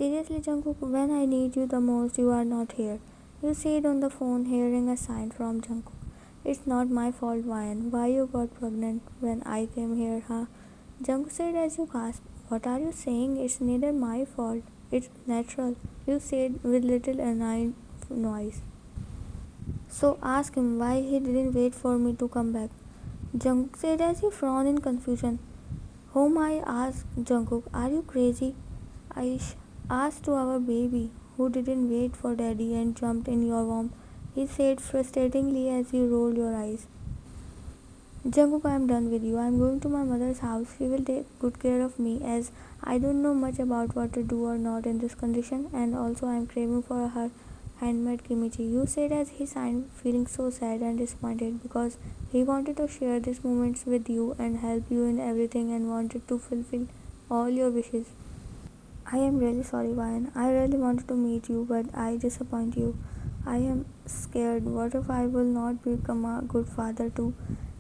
Seriously, Jungkook, when I need you the most, you are not here. You said on the phone, hearing a sign from Jungkook. It's not my fault, Ryan. Why you got pregnant when I came here, huh? Jungkook said as you gasped. What are you saying? It's neither my fault. It's natural. You said with little annoyed noise. So ask him why he didn't wait for me to come back. Jungkook said as he frowned in confusion. Whom I asked Jungkook, are you crazy? I asked to our baby, who didn't wait for daddy and jumped in your womb. He said frustratingly as he rolled your eyes. Jungkook, I am done with you. I am going to my mother's house. She will take good care of me as I don't know much about what to do or not in this condition, and also I am craving for her handmade kimchi. You said as he signed, feeling so sad and disappointed because he wanted to share these moments with you and help you in everything and wanted to fulfill all your wishes. I am really sorry, Ryan. I really wanted to meet you, but I disappoint you. I am scared. What if I will not become a good father too?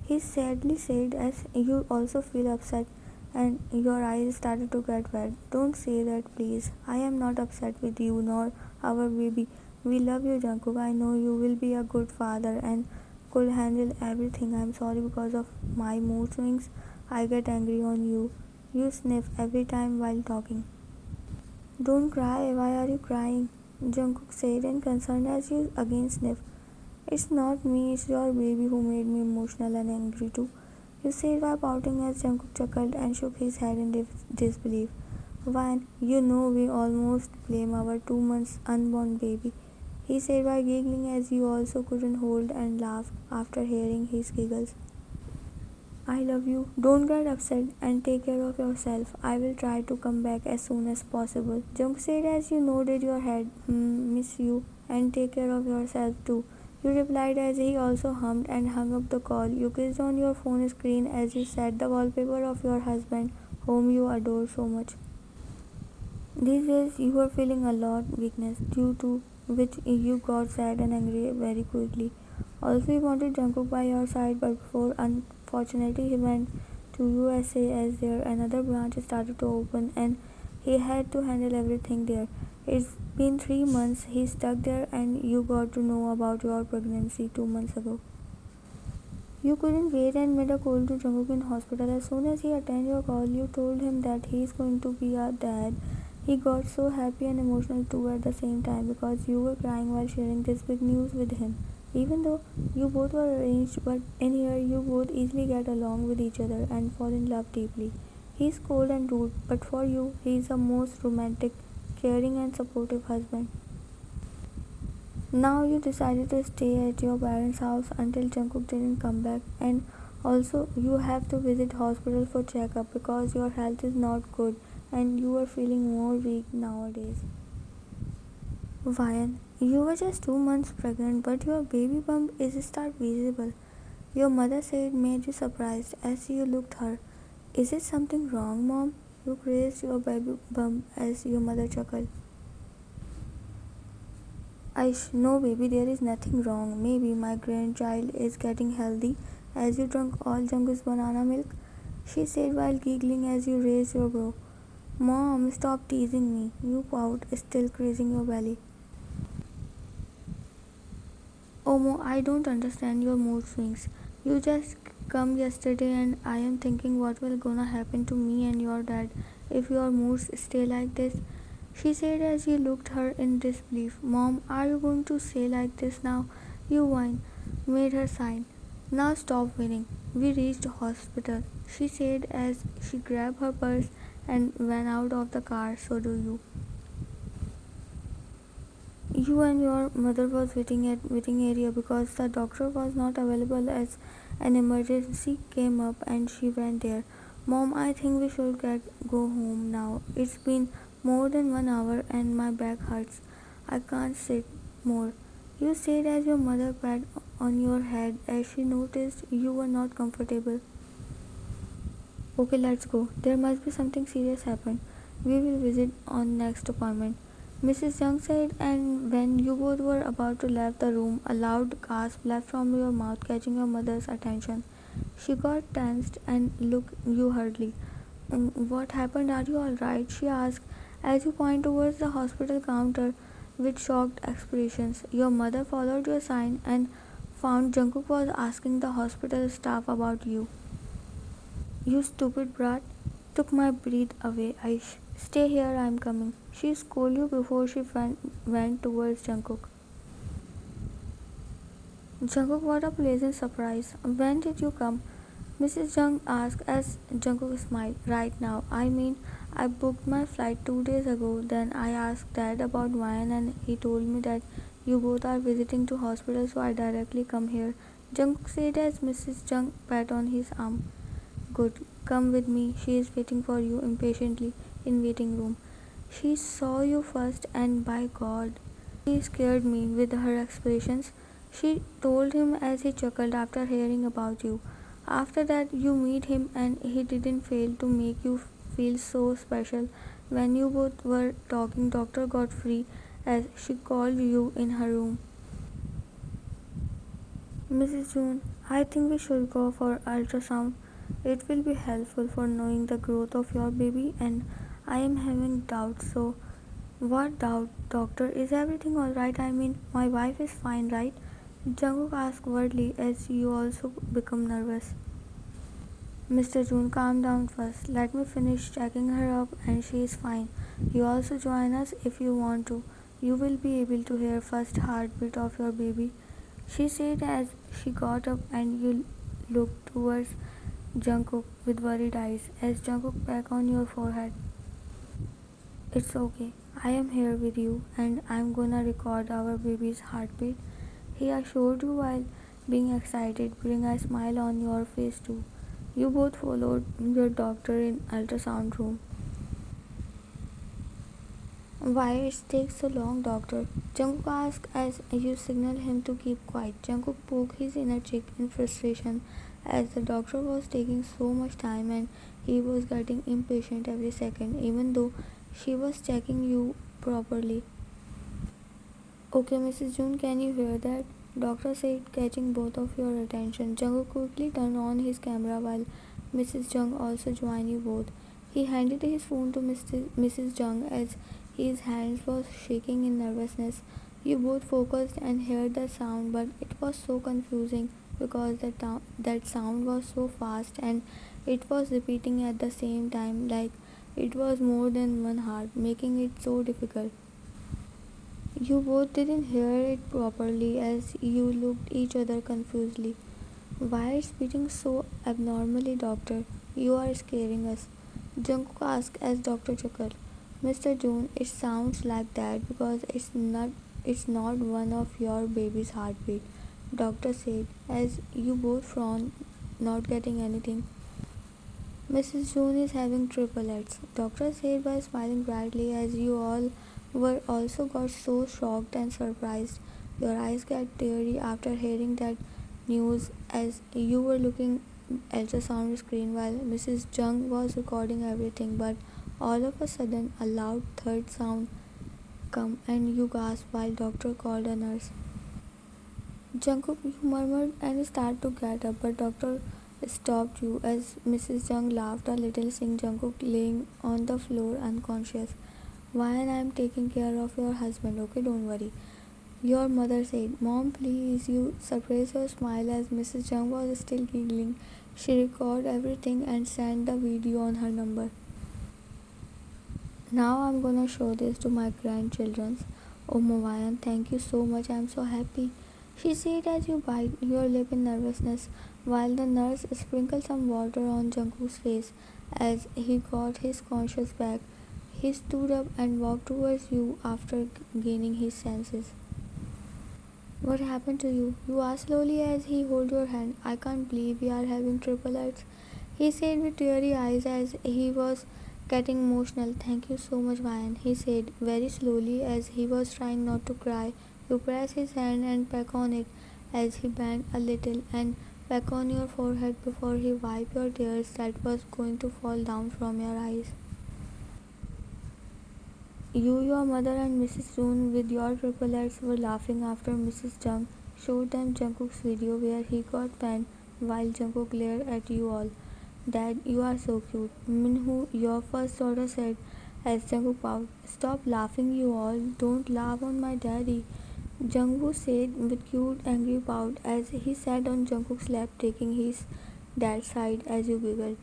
He sadly said as you also feel upset and your eyes started to get wet. Don't say that, please. I am not upset with you nor our baby. We love you, Jungkook. I know you will be a good father and could handle everything. I am sorry because of my mood swings. I get angry on you. You sniff every time while talking. Don't cry, why are you crying? Jungkook said and concerned as you again sniffed. It's not me, it's your baby who made me emotional and angry too. You said while pouting as Jungkook chuckled and shook his head in disbelief. Why, you know we almost blame our 2 months unborn baby. He said while giggling as you also couldn't hold and laughed after hearing his giggles. I love you. Don't get upset and take care of yourself. I will try to come back as soon as possible. Jung said as you nodded your head. Miss you and take care of yourself too. You replied as he also hummed and hung up the call. You kissed on your phone screen as you set the wallpaper of your husband, whom you adore so much. These days you were feeling a lot weakness, due to which you got sad and angry very quickly. Also, you wanted Jungkook by your side, but before unfortunately he went to USA as there another branch started to open and he had to handle everything there. It's been 3 months he's stuck there and you got to know about your pregnancy 2 months ago. You couldn't wait and made a call to Jungkook in hospital. As soon as he attended your call, you told him that he is going to be a dad. He got so happy and emotional too at the same time because you were crying while sharing this big news with him. Even though you both were arranged, but in here you both easily get along with each other and fall in love deeply. He's cold and rude, but for you, he is the most romantic, caring, and supportive husband. Now you decided to stay at your parents' house until Jungkook didn't come back, and also you have to visit hospital for checkup because your health is not good and you are feeling more weak nowadays. Ryan, you were just 2 months pregnant, but your baby bump is start visible. Your mother said made you surprised as you looked her. Is it something wrong, mom? You raised your baby bump as your mother chuckled. Aish, no baby, there is nothing wrong. Maybe my grandchild is getting healthy as you drank all Jungkook's banana milk. She said while giggling as you raised your brow. Mom, stop teasing me. You pout, still grazing your belly. Omo, I don't understand your mood swings. You just come yesterday and I am thinking what will gonna happen to me and your dad if your moods stay like this. She said as you looked her in disbelief. Mom, are you going to say like this now? You whine, made her sign. Now stop whining. We reached hospital, she said as she grabbed her purse and went out of the car. So do you. You and your mother was waiting at waiting area because the doctor was not available as an emergency came up and she went there. Mom, I think we should go home now. It's been more than 1 hour and my back hurts. I can't sit more. You said as your mother pat on your head as she noticed you were not comfortable. Okay, let's go. There must be something serious happened. We will visit on next appointment. Mrs. Young said, and when you both were about to leave the room, a loud gasp left from your mouth, catching your mother's attention. She got tensed and looked you hurriedly. What happened? Are you all right? She asked as you point towards the hospital counter with shocked expressions. Your mother followed your sign and found Jungkook was asking the hospital staff about you. You stupid brat, took my breath away. Stay here, I'm coming. She scolded you before she went towards Jungkook. Jungkook, what a pleasant surprise. When did you come? Mrs. Jung asked as Jungkook smiled. Right now. I mean, I booked my flight 2 days ago. Then I asked Dad about Ryan and he told me that you both are visiting to hospital, so I directly come here. Jungkook said as Mrs. Jung pat on his arm. Good. Come with me. She is waiting for you impatiently in waiting room. She saw you first and by God, she scared me with her expressions. She told him as he chuckled after hearing about you. After that, you meet him and he didn't fail to make you feel so special. When you both were talking, Dr. got free as she called you in her room. Mrs. June, I think we should go for ultrasound. It will be helpful for knowing the growth of your baby and I am having doubts. So, what doubt, doctor? Is everything alright? I mean, my wife is fine, right? Jungkook asked worriedly as you also become nervous. Mr. June, calm down first. Let me finish checking her up and she is fine. You also join us if you want to. You will be able to hear first heartbeat of your baby. She said as she got up and you looked towards Jungkook with worried eyes as Jungkook back on your forehead. It's okay. I am here with you and I'm gonna record our baby's heartbeat. He assured you while being excited, bring a smile on your face too. You both followed your doctor in ultrasound room. Why it takes so long, doctor? Jungkook asked as you signal him to keep quiet. Jungkook poked his inner cheek in frustration as the doctor was taking so much time and he was getting impatient every second even though she was checking you properly. Okay, Mrs. June, can you hear that? Doctor said, catching both of your attention. Jungkook quickly turned on his camera while Mrs. Jung also joined you both. He handed his phone to Mrs. Jung as his hands was shaking in nervousness. You both focused and heard the sound, but it was so confusing because that sound was so fast and it was repeating at the same time like it was more than one heart, making it so difficult. You both didn't hear it properly as you looked each other confusedly. Why is beating so abnormally, doctor? You are scaring us. Jungkook asked as Doctor chuckled. Mr. June, it sounds like that because it's not one of your baby's heartbeat, Doctor said as you both frowned, not getting anything. Mrs. June is having triplets, Doctor said by smiling brightly as you all were also got so shocked and surprised. Your eyes got teary after hearing that news as you were looking ultrasound screen while Mrs. Jung was recording everything, but all of a sudden a loud third sound come and you gasped while doctor called a nurse. Jungkook, you murmured and started to get up, but doctor stopped you as Mrs. Jung laughed a little, seeing Jungkook laying on the floor unconscious. Why I am taking care of your husband, okay, don't worry. Your mother said, Mom, please, you suppress your smile as Mrs. Jung was still giggling. She recorded everything and sent the video on her number. Now I'm gonna show this to my grandchildren. Oh Movayan, thank you so much. I'm so happy. She said as you bite your lip in nervousness while the nurse sprinkled some water on Jungkook's face as he got his conscience back. He stood up and walked towards you after gaining his senses. What happened to you? You asked slowly as he held your hand. I can't believe we are having triplets, he said with teary eyes as he was getting emotional. Thank you so much, Ryan, he said very slowly as he was trying not to cry. You press his hand and peck on it as he bent a little and peck on your forehead before he wiped your tears that was going to fall down from your eyes. You, your mother, and Mrs. Soon with your triplets were laughing after Mrs. Jung showed them Jungkook's video where he got banned while Jungkook glared at you all. Dad, you are so cute. Minhu, your first daughter, said as Jungkook pouted. Stop laughing, you all. Don't laugh on my daddy. Jungwoo said with cute angry pout as he sat on Jungkook's lap taking his dad's side as you giggled.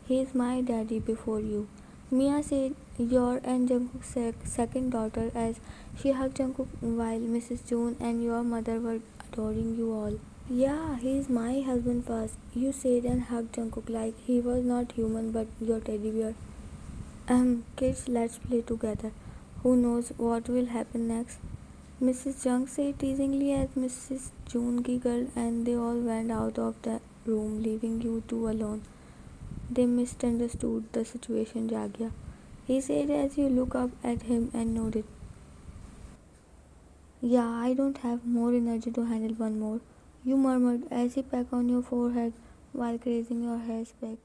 He's my daddy before you. Mia said your and Jungkook's second daughter as she hugged Jungkook while Mrs. June and your mother were adoring you all. Yeah, he's my husband first, you said and hugged Jungkook like he was not human but your teddy bear. Kids, let's play together. Who knows what will happen next? Mrs. Jung said teasingly as Mrs. June giggled and they all went out of the room, leaving you two alone. They misunderstood the situation, Jagya. He said as you looked up at him and nodded. Yeah, I don't have more energy to handle one more. You murmured as he pecked on your forehead while grazing your hair back.